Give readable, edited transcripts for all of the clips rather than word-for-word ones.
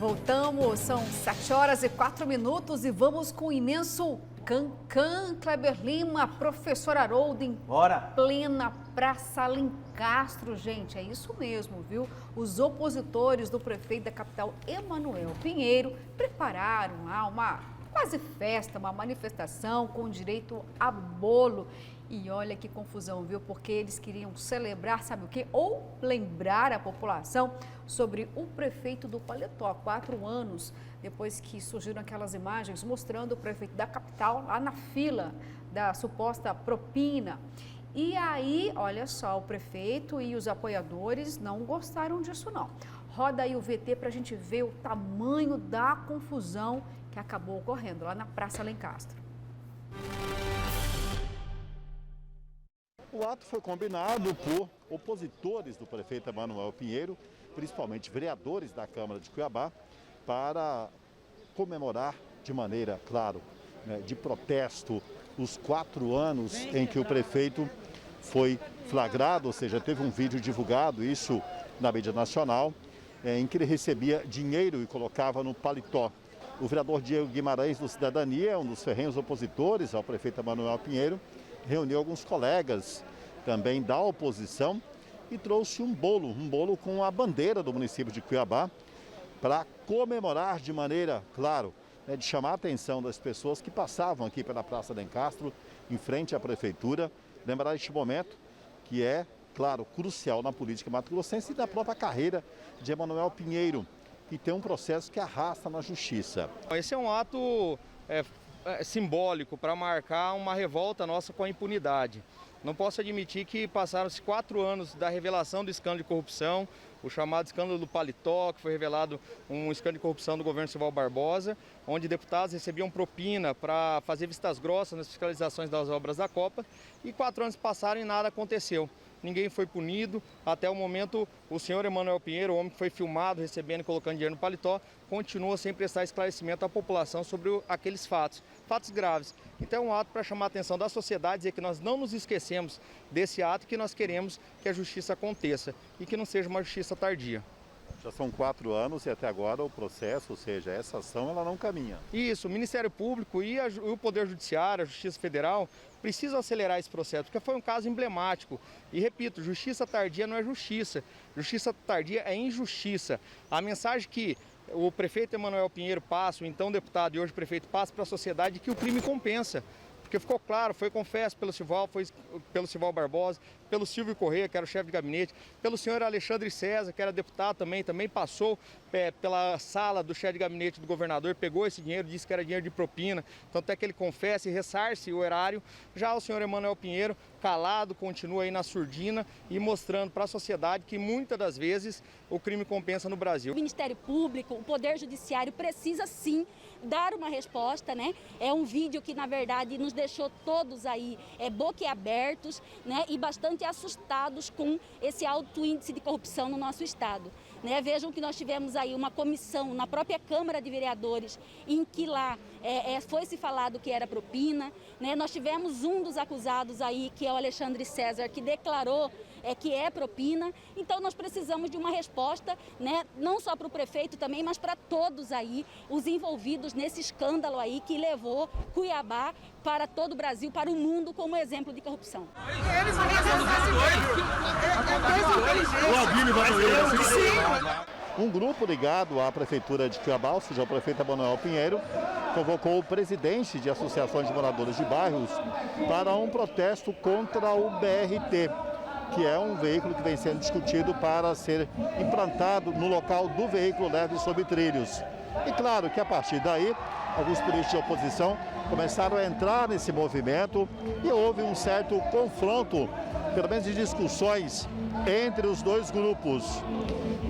voltamos, são 7h04 e vamos com o imenso Cancan, Kleber Lima, professor Haroldo em plena Praça Alencastro, gente, é isso mesmo, viu? Os opositores do prefeito da capital, Emanuel Pinheiro, prepararam lá uma quase festa, uma manifestação com direito a bolo. E olha que confusão, viu? Porque eles queriam celebrar, sabe o quê? Ou lembrar a população sobre o prefeito do Paletó. 4 anos depois que surgiram aquelas imagens mostrando o prefeito da capital lá na fila da suposta propina. E aí, olha só, o prefeito e os apoiadores não gostaram disso não. Roda aí o VT para a gente ver o tamanho da confusão que acabou ocorrendo lá na Praça Alencastro. O ato foi combinado por opositores do prefeito Emanuel Pinheiro, principalmente vereadores da Câmara de Cuiabá, para comemorar de maneira, claro, de protesto, os 4 anos em que o prefeito foi flagrado, ou seja, teve um vídeo divulgado, isso na mídia nacional, em que ele recebia dinheiro e colocava no paletó. O vereador Diego Guimarães, do Cidadania, um dos ferrenhos opositores ao prefeito Emanuel Pinheiro, reuniu alguns colegas também da oposição e trouxe um bolo com a bandeira do município de Cuiabá para comemorar de maneira, claro, de chamar a atenção das pessoas que passavam aqui pela Praça Alencastro, em frente à prefeitura, lembrar este momento que é, claro, crucial na política mato-grossense e da própria carreira de Emanuel Pinheiro, que tem um processo que arrasta na justiça. Esse é um ato simbólico para marcar uma revolta nossa com a impunidade. Não posso admitir que passaram-se 4 anos da revelação do escândalo de corrupção, o chamado escândalo do paletó, que foi revelado um escândalo de corrupção do governo Sival Barbosa, onde deputados recebiam propina para fazer vistas grossas nas fiscalizações das obras da Copa, e 4 anos passaram e nada aconteceu. Ninguém foi punido. Até o momento, o senhor Emanuel Pinheiro, o homem que foi filmado recebendo e colocando dinheiro no paletó, continua sem prestar esclarecimento à população sobre aqueles fatos graves. Então é um ato para chamar a atenção da sociedade, dizer que nós não nos esquecemos desse ato, que nós queremos que a justiça aconteça e que não seja uma justiça tardia. Já são 4 anos e até agora o processo, ou seja, essa ação ela não caminha. Isso, o Ministério Público e o Poder Judiciário, a Justiça Federal, precisam acelerar esse processo, porque foi um caso emblemático. E repito, justiça tardia não é justiça, justiça tardia é injustiça. A mensagem que o prefeito Emanuel Pinheiro passa, o então deputado e hoje prefeito passa para a sociedade é que o crime compensa. Porque ficou claro, foi confesso pelo Sival Barbosa, pelo Silvio Corrêa, que era o chefe de gabinete, pelo senhor Alexandre César, que era deputado também passou pela sala do chefe de gabinete do governador, pegou esse dinheiro, disse que era dinheiro de propina, tanto é que ele confessa e ressarce o erário. Já o senhor Emanuel Pinheiro, calado, continua aí na surdina e mostrando para a sociedade que muitas das vezes o crime compensa no Brasil. O Ministério Público, o Poder Judiciário precisa sim dar uma resposta, né? É um vídeo que na verdade nos deixou todos aí boquiabertos, né? E bastante assustados com esse alto índice de corrupção no nosso estado. Né? Vejam que nós tivemos aí uma comissão na própria Câmara de Vereadores, em que lá foi se falado que era propina. Né? Nós tivemos um dos acusados aí, que é o Alexandre César, que declarou que é propina. Então nós precisamos de uma resposta, né? Não só para o prefeito também, mas para todos aí, os envolvidos nesse escândalo aí que levou Cuiabá para todo o Brasil, para o mundo, como exemplo de corrupção. Um grupo ligado à Prefeitura de Cuiabá, ou seja, o prefeito Emanuel Pinheiro, convocou o presidente de associações de moradores de bairros para um protesto contra o BRT, que é um veículo que vem sendo discutido para ser implantado no local do veículo leve sobre trilhos. E claro que a partir daí, alguns políticos de oposição começaram a entrar nesse movimento e houve um certo confronto, pelo menos de discussões, entre os dois grupos.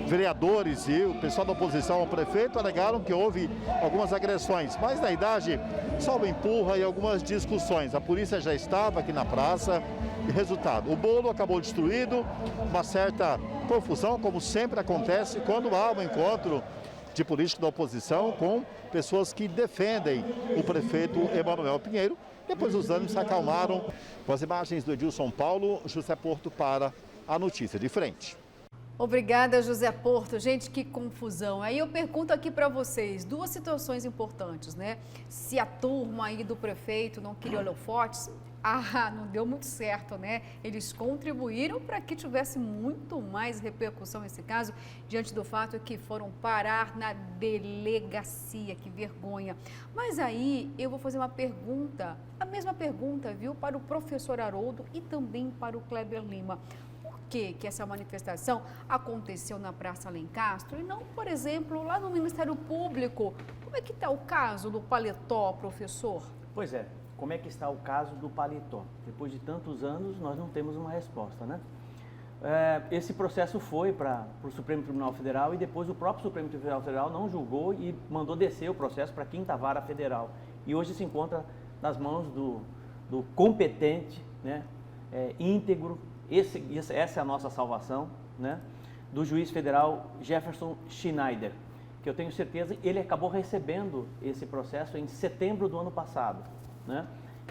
Vereadores e o pessoal da oposição ao prefeito alegaram que houve algumas agressões, mas na verdade só o empurra e algumas discussões. A polícia já estava aqui na praça e resultado, o bolo acabou destruído, uma certa confusão, como sempre acontece quando há um encontro de políticos da oposição com pessoas que defendem o prefeito Emanuel Pinheiro. Depois os ânimos se acalmaram. Com as imagens do Edilson Paulo, José Porto para a Notícia de Frente. Obrigada, José Porto. Gente, que confusão. Aí eu pergunto aqui para vocês, duas situações importantes, né? Se a turma aí do prefeito não queria holofotes, não deu muito certo, né? Eles contribuíram para que tivesse muito mais repercussão nesse caso, diante do fato que foram parar na delegacia. Que vergonha. Mas aí eu vou fazer uma pergunta, a mesma pergunta, viu, para o professor Haroldo e também para o Kleber Lima. Que essa manifestação aconteceu na Praça Alencastro e não, por exemplo, lá no Ministério Público? Como é que está o caso do paletó, professor? Pois é, como é que está o caso do paletó? Depois de tantos anos, nós não temos uma resposta, né? Esse processo foi para o Supremo Tribunal Federal e depois o próprio Supremo Tribunal Federal não julgou e mandou descer o processo para a 5ª Vara Federal. E hoje se encontra nas mãos do competente, né, íntegro. Essa é a nossa salvação, né? Do juiz federal Jefferson Schneider, que eu tenho certeza ele acabou recebendo esse processo em setembro do ano passado, né?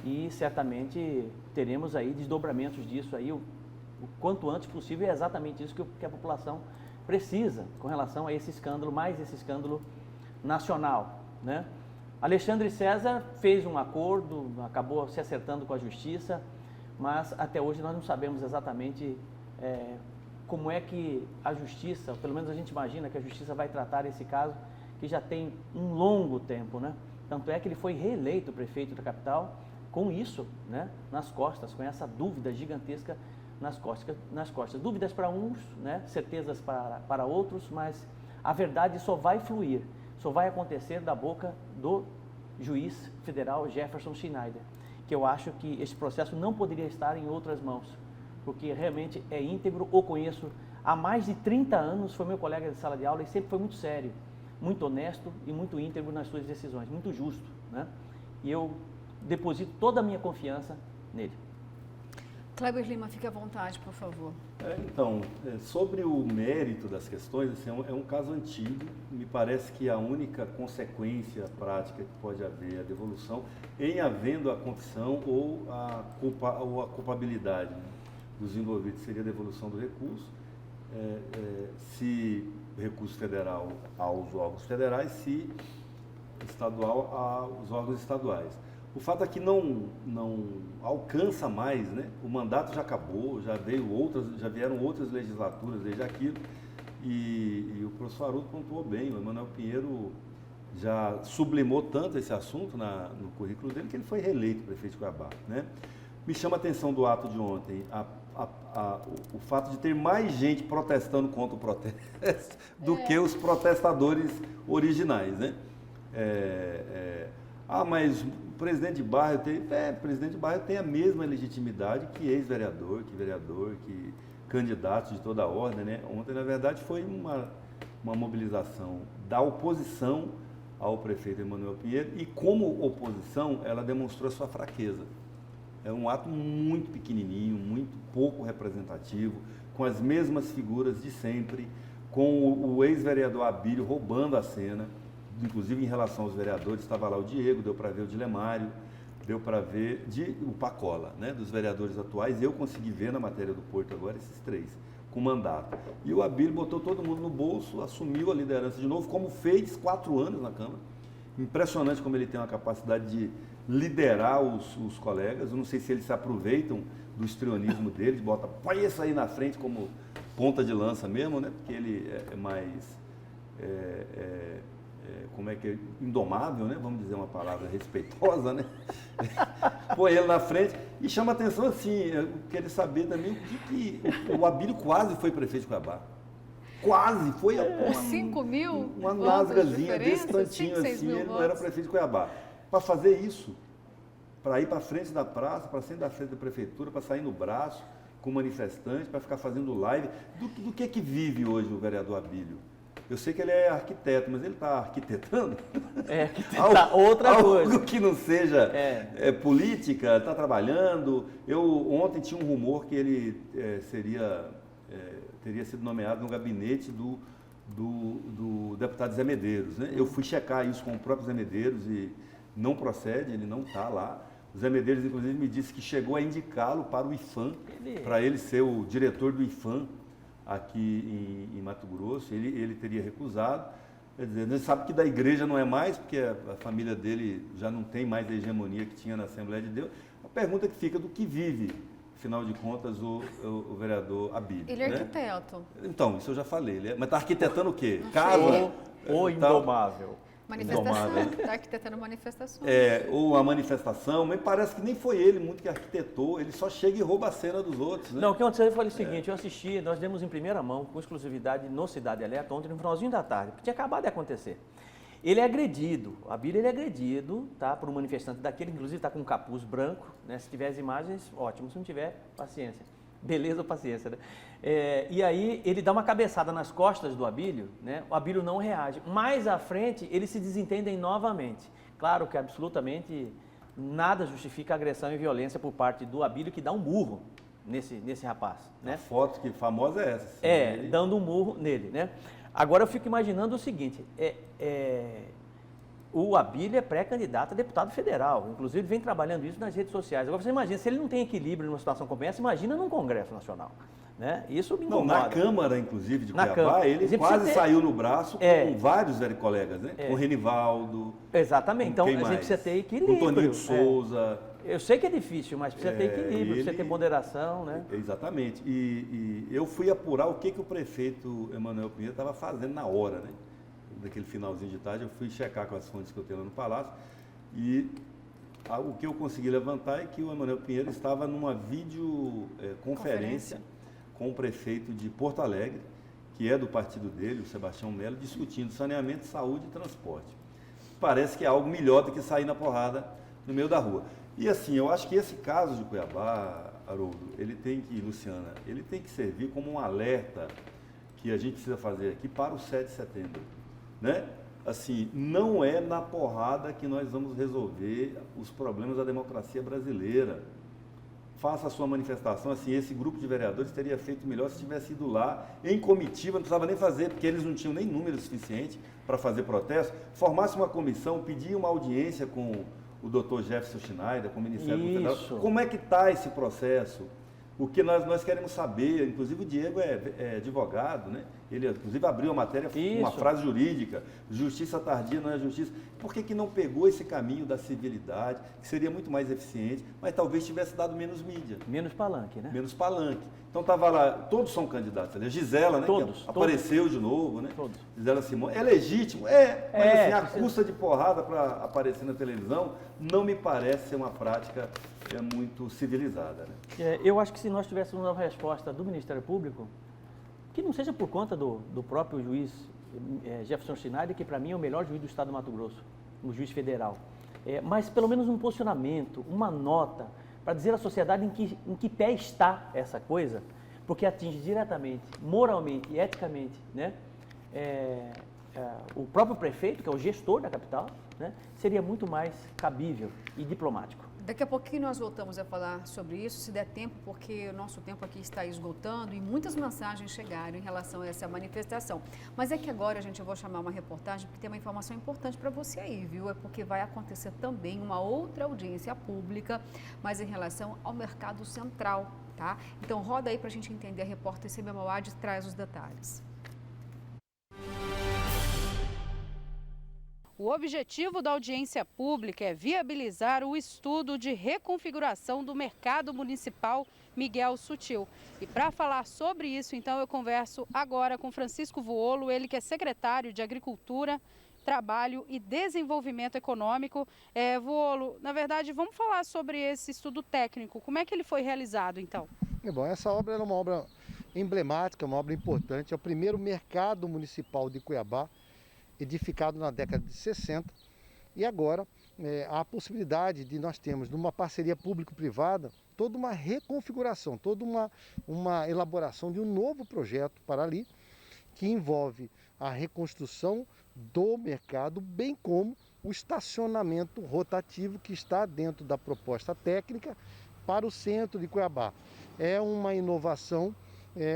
E certamente teremos aí desdobramentos disso aí o quanto antes possível. É exatamente isso que a população precisa com relação a esse escândalo, mais esse escândalo nacional, né? Alexandre César fez um acordo, acabou se acertando com a justiça, mas até hoje nós não sabemos exatamente como é que a justiça, pelo menos a gente imagina que a justiça vai tratar esse caso, que já tem um longo tempo, né? Tanto é que ele foi reeleito prefeito da capital com isso, né, nas costas, com essa dúvida gigantesca nas costas. Dúvidas para uns, né, certezas para outros, mas a verdade só vai fluir, só vai acontecer da boca do juiz federal Jefferson Schneider, que eu acho que esse processo não poderia estar em outras mãos, porque realmente é íntegro. O conheço há mais de 30 anos, foi meu colega de sala de aula e sempre foi muito sério, muito honesto e muito íntegro nas suas decisões, muito justo, né? E eu deposito toda a minha confiança nele. Kleber Lima, fique à vontade, por favor. Sobre o mérito das questões, assim, é um caso antigo. Me parece que a única consequência prática que pode haver é a devolução, em havendo a confissão ou a culpabilidade dos envolvidos, seria a devolução do recurso. Se recurso federal aos órgãos federais, se estadual aos órgãos estaduais. O fato é que não alcança mais, né? O mandato já acabou, já vieram outras legislaturas desde aquilo, e o professor Haroldo pontuou bem. O Emanuel Pinheiro já sublimou tanto esse assunto no currículo dele que ele foi reeleito prefeito de Cuiabá, né? Me chama a atenção do ato de ontem o fato de ter mais gente protestando contra o protesto do que os protestadores originais, né? Mas o presidente de bairro presidente de bairro tem a mesma legitimidade que ex-vereador, que vereador, que candidatos de toda a ordem, né? Ontem, na verdade, foi uma mobilização da oposição ao prefeito Emanuel Pinheiro e, como oposição, ela demonstrou a sua fraqueza. É um ato muito pequenininho, muito pouco representativo, com as mesmas figuras de sempre, com o ex-vereador Abílio roubando a cena. Inclusive, em relação aos vereadores, estava lá o Diego, deu para ver o Dilemário, deu para ver o Pacola, né, dos vereadores atuais. Eu consegui ver na matéria do Porto agora esses 3, com mandato. E o Abílio botou todo mundo no bolso, assumiu a liderança de novo, como fez 4 anos na Câmara. Impressionante como ele tem uma capacidade de liderar os colegas. Eu não sei se eles se aproveitam do histrionismo dele, põe isso aí na frente como ponta de lança mesmo, né, porque ele é mais... como é que é, indomável, né? Vamos dizer uma palavra respeitosa, né? Põe ele na frente e chama a atenção assim, eu queria saber também que o Abílio quase foi prefeito de Cuiabá. Quase, foi por 5 mil? Uma nasgazinha desse tantinho assim, ele não era prefeito de Cuiabá. Para fazer isso, para ir para frente da praça, para sair da frente da prefeitura, para sair no braço com manifestantes, para ficar fazendo live, do que vive hoje o vereador Abílio? Eu sei que ele é arquiteto, mas ele está arquitetando? Outra coisa. Algo que não seja política, está trabalhando. Ontem tinha um rumor que ele teria sido nomeado no gabinete do deputado Zé Medeiros, né? Eu fui checar isso com o próprio Zé Medeiros e não procede, ele não está lá. O Zé Medeiros, inclusive, me disse que chegou a indicá-lo para o IFAM, para ele ser o diretor do IFAM aqui em Mato Grosso, ele teria recusado. Quer dizer, a gente sabe que da igreja não é mais, porque a família dele já não tem mais a hegemonia que tinha na Assembleia de Deus. A pergunta que fica do que vive, afinal de contas, o vereador Abílio. Ele é arquiteto. Então, isso eu já falei. Mas está arquitetando o quê? Casa? Ou indomável. Manifestação, está arquitetando manifestação. Ou a manifestação, mas parece que nem foi ele muito que arquitetou, ele só chega e rouba a cena dos outros, né? Não, o que aconteceu foi o seguinte, eu assisti, nós demos em primeira mão, com exclusividade no Cidade Alerta, ontem no finalzinho da tarde, porque tinha acabado de acontecer. Ele é agredido, o Abílio é agredido, tá, por um manifestante daquele, inclusive está com um capuz branco, né? Se tiver as imagens, ótimo, se não tiver, paciência. Beleza ou paciência, né? E aí ele dá uma cabeçada nas costas do Abílio, né? O Abílio não reage. Mais à frente, eles se desentendem novamente. Claro que absolutamente nada justifica agressão e violência por parte do Abílio, que dá um murro nesse rapaz, né? A foto que famosa é essa. Dando um murro nele, né? Agora eu fico imaginando o seguinte, o Abílio é pré-candidato a deputado federal, inclusive ele vem trabalhando isso nas redes sociais. Agora você imagina, se ele não tem equilíbrio numa situação como essa, imagina num Congresso Nacional, né? Isso me incomoda. Não, na Câmara, inclusive, de Cuiabá, ele quase saiu no braço com vários velhos colegas, né? Com o Renivaldo. Exatamente, então a gente precisa ter equilíbrio. Com o Toninho de Souza. Eu sei que é difícil, mas precisa ter equilíbrio, precisa ter moderação, né? Exatamente. E eu fui apurar o que o prefeito Emanuel Pinheiro estava fazendo na hora, né? Daquele finalzinho de tarde, eu fui checar com as fontes que eu tenho lá no Palácio e o que eu consegui levantar é que o Emanuel Pinheiro estava numa videoconferência com o prefeito de Porto Alegre, que é do partido dele, o Sebastião Melo, discutindo saneamento, saúde e transporte. Parece que é algo melhor do que sair na porrada no meio da rua. E assim, eu acho que esse caso de Cuiabá, Haroldo, Luciana, ele tem que servir como um alerta que a gente precisa fazer aqui para o 7 de setembro. Né? Assim, não é na porrada que nós vamos resolver os problemas da democracia brasileira. Faça a sua manifestação, assim, esse grupo de vereadores teria feito melhor se tivesse ido lá em comitiva, não precisava nem fazer, porque eles não tinham nem número suficiente para fazer protesto, formasse uma comissão, pedir uma audiência com o Dr. Jefferson Schneider, com o Ministério Federal. Como é que está esse processo? O que nós queremos saber, inclusive o Diego é advogado, né? Ele, inclusive, abriu a matéria com uma frase jurídica, justiça tardia não é justiça. Por que não pegou esse caminho da civilidade, que seria muito mais eficiente, mas talvez tivesse dado menos mídia? Menos palanque, né? Menos palanque. Então estava lá, todos são candidatos. A Gisela, né? Todos. Apareceu de novo, né? Todos. Gisela Simões. É legítimo? Mas assim, a custa de porrada para aparecer na televisão não me parece ser uma prática muito civilizada, né? Eu acho que se nós tivéssemos uma resposta do Ministério Público, que não seja por conta do próprio juiz Jefferson Schneider, que para mim é o melhor juiz do Estado do Mato Grosso, um juiz federal, mas pelo menos um posicionamento, uma nota, para dizer à sociedade em que pé está essa coisa, porque atinge diretamente, moralmente e eticamente, né, o próprio prefeito, que é o gestor da capital, né, seria muito mais cabível e diplomático. Daqui a pouquinho nós voltamos a falar sobre isso, se der tempo, porque o nosso tempo aqui está esgotando e muitas mensagens chegaram em relação a essa manifestação. Mas é que agora, gente, eu vou chamar uma reportagem, porque tem uma informação importante para você aí, viu? É porque vai acontecer também uma outra audiência pública, mas em relação ao Mercado Central, tá? Então roda aí para a gente entender, a repórter CB Mauad traz os detalhes. O objetivo da audiência pública é viabilizar o estudo de reconfiguração do mercado municipal Miguel Sutil. E para falar sobre isso, então, eu converso agora com Francisco Vuolo, ele que é secretário de Agricultura, Trabalho e Desenvolvimento Econômico. Vuolo, na verdade, vamos falar sobre esse estudo técnico. Como é que ele foi realizado, então? Bom, essa obra é uma obra emblemática, uma obra importante. É o primeiro mercado municipal de Cuiabá, edificado na década de 60, e agora há a possibilidade de nós termos, numa parceria público-privada, toda uma reconfiguração, toda uma elaboração de um novo projeto para ali, que envolve a reconstrução do mercado, bem como o estacionamento rotativo que está dentro da proposta técnica para o centro de Cuiabá. É uma inovação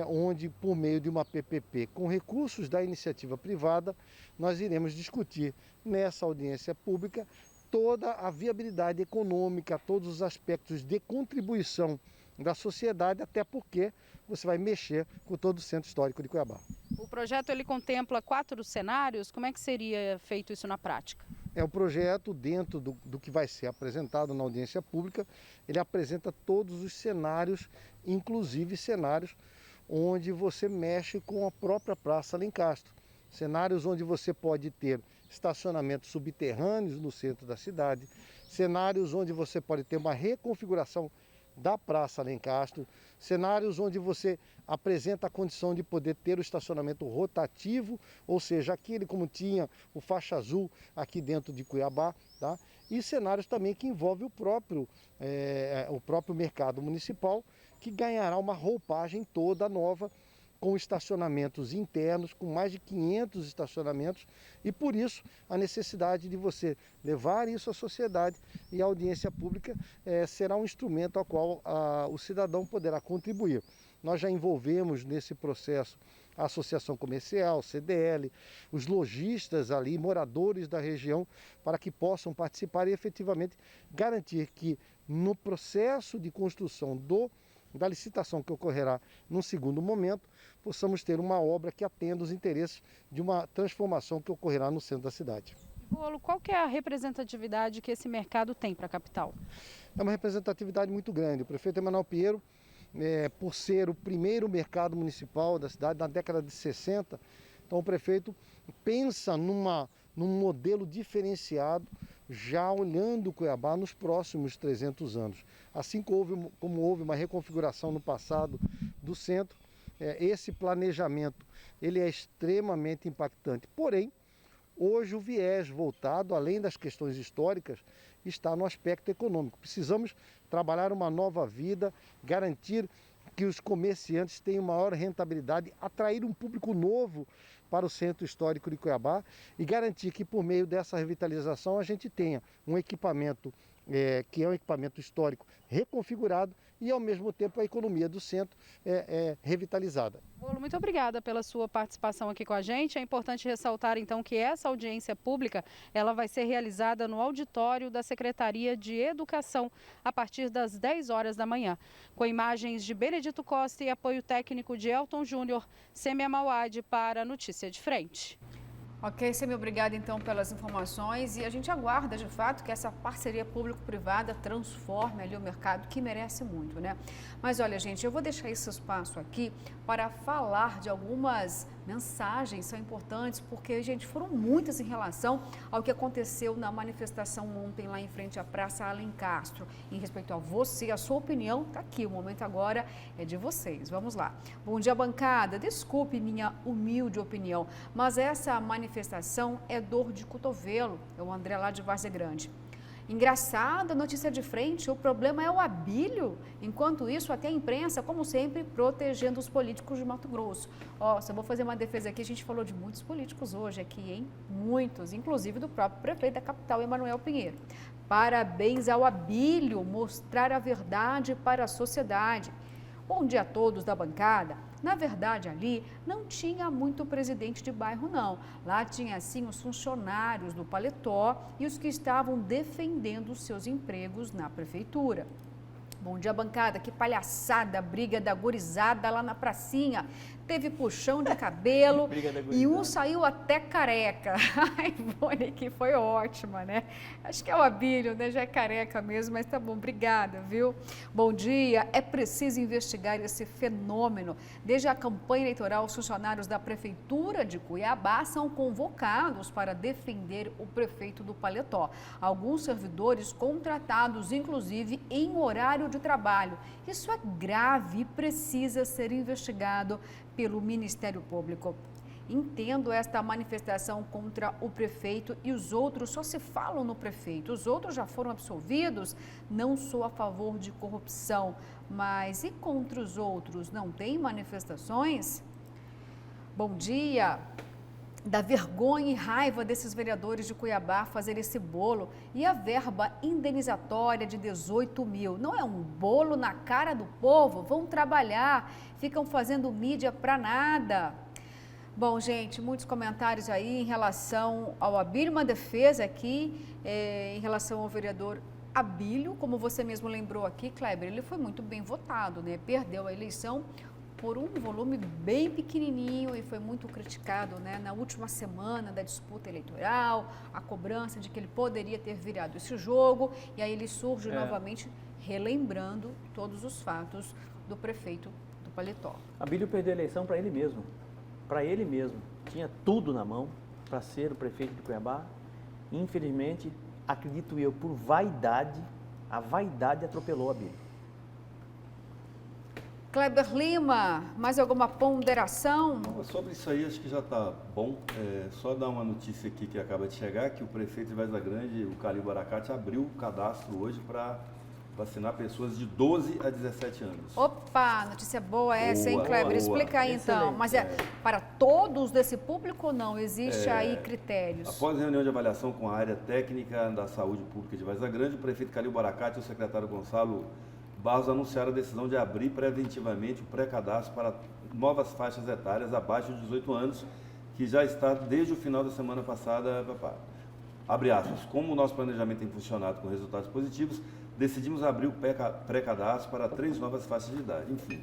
onde, por meio de uma PPP com recursos da iniciativa privada, nós iremos discutir nessa audiência pública toda a viabilidade econômica, todos os aspectos de contribuição da sociedade, até porque você vai mexer com todo o centro histórico de Cuiabá. O projeto ele contempla 4 cenários, como é que seria feito isso na prática? O projeto, dentro do que vai ser apresentado na audiência pública, ele apresenta todos os cenários, inclusive cenários onde você mexe com a própria Praça Alencastro. Cenários onde você pode ter estacionamentos subterrâneos no centro da cidade, cenários onde você pode ter uma reconfiguração da Praça Alencastro, cenários onde você apresenta a condição de poder ter o estacionamento rotativo, ou seja, aquele como tinha o faixa azul aqui dentro de Cuiabá, tá? E cenários também que envolvem o próprio mercado municipal, que ganhará uma roupagem toda nova, com estacionamentos internos, com mais de 500 estacionamentos, e por isso a necessidade de você levar isso à sociedade, e a audiência pública será um instrumento ao qual o cidadão poderá contribuir. Nós já envolvemos nesse processo a Associação Comercial, CDL, os lojistas ali, moradores da região, para que possam participar e efetivamente garantir que no processo de construção da licitação que ocorrerá num segundo momento, possamos ter uma obra que atenda os interesses de uma transformação que ocorrerá no centro da cidade. Bolo, qual que é a representatividade que esse mercado tem para a capital? É uma representatividade muito grande. O prefeito Emanuel Pinheiro, por ser o primeiro mercado municipal da cidade na década de 60, então o prefeito pensa num modelo diferenciado, já olhando Cuiabá nos próximos 300 anos. Assim como houve uma reconfiguração no passado do centro, esse planejamento ele é extremamente impactante. Porém, hoje o viés voltado, além das questões históricas, está no aspecto econômico. Precisamos trabalhar uma nova vida, garantir que os comerciantes tenham maior rentabilidade, atrair um público novo para o centro histórico de Cuiabá e garantir que por meio dessa revitalização a gente tenha um equipamento que é um equipamento histórico reconfigurado e ao mesmo tempo a economia do centro revitalizada. Bolo, muito obrigada pela sua participação aqui com a gente. É importante ressaltar então que essa audiência pública ela vai ser realizada no auditório da Secretaria de Educação a partir das 10 horas da manhã. Com imagens de Benedito Costa e apoio técnico de Elton Júnior, Sêmia Mauad para a Notícia de Frente. Ok, Sêmia, obrigada então pelas informações e a gente aguarda de fato que essa parceria público-privada transforme ali o mercado, que merece muito, né? Mas olha, gente, eu vou deixar esse espaço aqui para falar de algumas mensagens, são importantes porque, gente, foram muitas em relação ao que aconteceu na manifestação ontem lá em frente à Praça Alencastro. Em respeito a você, a sua opinião, tá aqui, o momento agora é de vocês. Vamos lá. Bom dia, bancada. Desculpe minha humilde opinião, mas essa manifestação é dor de cotovelo. É o André lá de Várzea Grande. Engraçada, notícia de frente, o problema é o Abílio. Enquanto isso, até a imprensa, como sempre, protegendo os políticos de Mato Grosso. Ó, só vou fazer uma defesa aqui, a gente falou de muitos políticos hoje aqui, hein? Muitos, inclusive do próprio prefeito da capital, Emanuel Pinheiro. Parabéns ao Abílio, mostrar a verdade para a sociedade. Bom dia a todos da bancada. Na verdade, ali não tinha muito presidente de bairro, não. Lá tinha, sim, os funcionários do paletó e os que estavam defendendo os seus empregos na prefeitura. Bom dia, bancada. Que palhaçada, briga da gurizada lá na pracinha. Teve puxão de cabelo e um saiu até careca. A Ivone que foi ótima, né? Acho que é o Abílio, né? Já é careca mesmo, mas tá bom, obrigada, viu? Bom dia, é preciso investigar esse fenômeno. Desde a campanha eleitoral, os funcionários da Prefeitura de Cuiabá são convocados para defender o prefeito do paletó. Alguns servidores contratados, inclusive, em horário de trabalho. Isso é grave e precisa ser investigado pelo Ministério Público. Entendo esta manifestação contra o prefeito e os outros só se falam no prefeito. Os outros já foram absolvidos? Não sou a favor de corrupção, mas e contra os outros? Não tem manifestações? Bom dia! Da vergonha e raiva desses vereadores de Cuiabá fazer esse bolo e a verba indenizatória de 18 mil. Não é um bolo na cara do povo? Vão trabalhar, ficam fazendo mídia para nada. Bom, gente, muitos comentários aí em relação ao Abílio, uma defesa aqui em relação ao vereador Abílio, como você mesmo lembrou aqui, Kleber, ele foi muito bem votado, né? Perdeu a eleição por um volume bem pequenininho e foi muito criticado, né? Na última semana da disputa eleitoral, a cobrança de que ele poderia ter virado esse jogo, e aí ele surge novamente relembrando todos os fatos do prefeito do Paletó. Abílio perdeu a eleição para ele mesmo. Para ele mesmo. Tinha tudo na mão para ser o prefeito de Cuiabá. Infelizmente, acredito eu, por vaidade, a vaidade atropelou Abílio. Kleber Lima, mais alguma ponderação? Sobre isso aí, acho que já está bom. Só dar uma notícia aqui que acaba de chegar, que o prefeito de Várzea Grande, o Calil Baracate, abriu o cadastro hoje para vacinar pessoas de 12 a 17 anos. Opa, notícia boa essa, hein, Kleber? Boa. Explica aí então. Excelente. Mas para todos desse público ou não? Existe aí critérios? Após a reunião de avaliação com a área técnica da saúde pública de Várzea Grande, o prefeito Calil Baracate e o secretário Gonçalo Barros anunciaram a decisão de abrir preventivamente o pré-cadastro para novas faixas etárias abaixo de 18 anos, que já está desde o final da semana passada. Abre aspas, como o nosso planejamento tem funcionado com resultados positivos, decidimos abrir o pré-cadastro para 3 novas faixas de idade, enfim.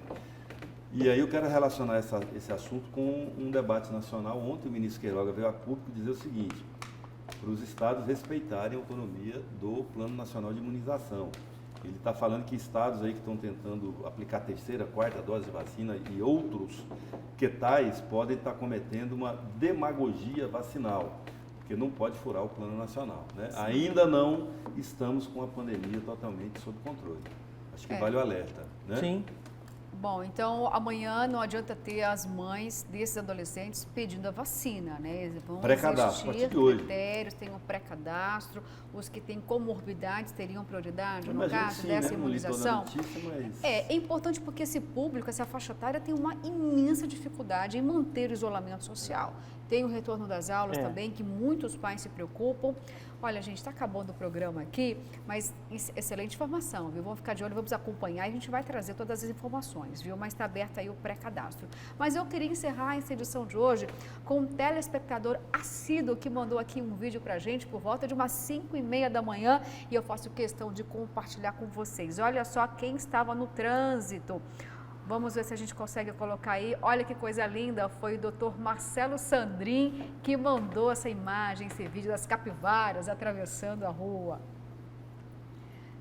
E aí eu quero relacionar esse assunto com um debate nacional. Ontem o ministro Queiroga veio a público dizer o seguinte, para os estados respeitarem a autonomia do Plano Nacional de Imunização. Ele está falando que estados aí que estão tentando aplicar a 3ª, 4ª dose de vacina e outros que tais podem estar cometendo uma demagogia vacinal, porque não pode furar o plano nacional, né? Ainda não estamos com a pandemia totalmente sob controle. Acho que vale o alerta, né? Sim. Bom, então amanhã não adianta ter as mães desses adolescentes pedindo a vacina, né? Eles vão Pré-cadastro, a partir de existir hoje. critérios, tem um pré-cadastro, os que têm comorbidades teriam prioridade no Imagino caso sim, dessa né? Não li toda a imunização. notícia, mas... É importante porque esse público, essa faixa etária tem uma imensa dificuldade em manter o isolamento social. Tem o retorno das aulas também, que muitos pais se preocupam. Olha, gente, está acabando o programa aqui, mas excelente informação, viu? Vamos ficar de olho, vamos acompanhar e a gente vai trazer todas as informações, viu? Mas está aberto aí o pré-cadastro. Mas eu queria encerrar essa edição de hoje com um telespectador assíduo que mandou aqui um vídeo pra gente por volta de umas 5h30 da manhã e eu faço questão de compartilhar com vocês. Olha só quem estava no trânsito. Vamos ver se a gente consegue colocar aí. Olha que coisa linda, foi o Dr. Marcelo Sandrin que mandou essa imagem, esse vídeo das capivaras atravessando a rua.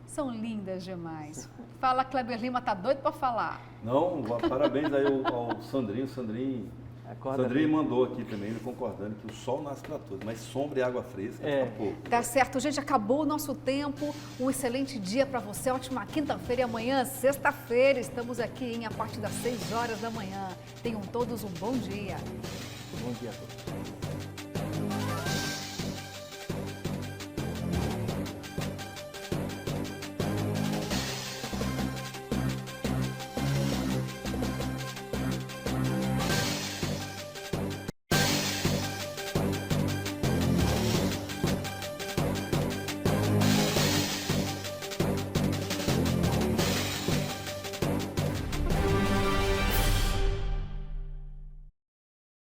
São lindas demais. Fala, Kleber Lima, tá doido para falar? Não, parabéns aí ao Sandrinho. Sandrinho mandou aqui também, ele concordando que o sol nasce para todos, mas sombra e água fresca é pouco. Tá certo, gente, acabou o nosso tempo. Um excelente dia para você, ótima quinta-feira e amanhã, sexta-feira, estamos aqui a partir das 6 horas da manhã. Tenham todos um bom dia. Bom dia a todos.